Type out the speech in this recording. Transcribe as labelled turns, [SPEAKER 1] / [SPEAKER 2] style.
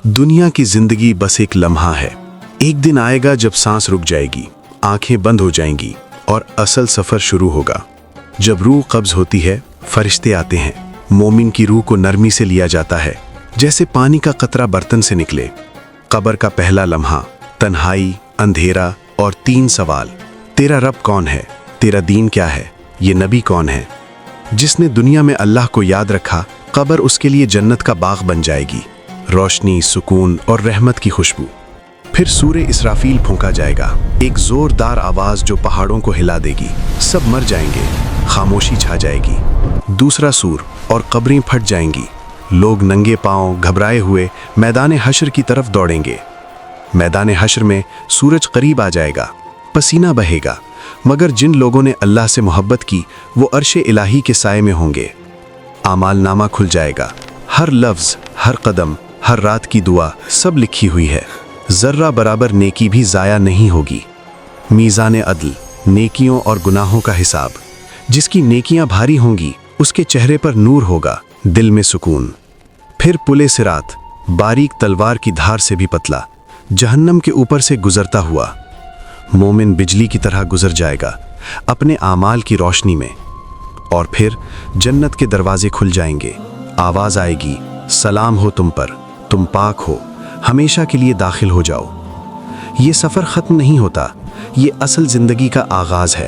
[SPEAKER 1] दुनिया की जिंदगी बस एक लम्हा है। एक दिन आएगा जब सांस रुक जाएगी, आंखें बंद हो जाएंगी और असल सफर शुरू होगा। जब रूह कब्ज होती है, फरिश्ते आते हैं। मोमिन की रूह को नरमी से लिया जाता है, जैसे पानी का कतरा बर्तन से निकले। कब्र का पहला लम्हा, तन्हाई, अंधेरा और 3 सवाल। तेरा रब कौन है? तेरा दीन क्या है? ये नबी कौन है? जिसने दुनिया में अल्लाह को याद रखा, कब्र उसके लिए जन्नत का बाग बन जाएगी। रोशनी, सुकून और रहमत की खुशबू। फिर सूरे इसराफील फूंका जाएगा, एक जोरदार आवाज जो पहाड़ों को हिला देगी। सब मर जाएंगे, खामोशी छा जाएगी। दूसरा सूर और कब्रें फट जाएंगी। लोग नंगे पांव घबराए हुए मैदान हश्र की तरफ दौड़ेंगे। मैदान हश्र में सूरज करीब आ जाएगा, पसीना बहेगा, मगर जिन लोगों ने अल्लाह से मोहब्बत की वो अर्शे इलाही के साए में होंगे। आमाल नामा खुल जाएगा, हर लफ्ज, हर कदम, हर रात की दुआ सब लिखी हुई है। जर्रा बराबर नेकी भी जाया नहीं होगी। मीज़ान अदल, नेकियों और गुनाहों का हिसाब। जिसकी नेकियां भारी होंगी उसके चेहरे पर नूर होगा, दिल में सुकून। फिर पुले सिरात, बारीक तलवार की धार से भी पतला, जहन्नम के ऊपर से गुजरता हुआ। मोमिन बिजली की तरह गुजर जाएगा अपने आमाल की रोशनी में। और फिर जन्नत के दरवाजे खुल जाएंगे। आवाज आएगी, सलाम हो तुम पर, तुम पाक हो, हमेशा के लिए दाखिल हो जाओ। ये सफ़र ख़त्म नहीं होता, ये असल ज़िंदगी का आगाज़ है।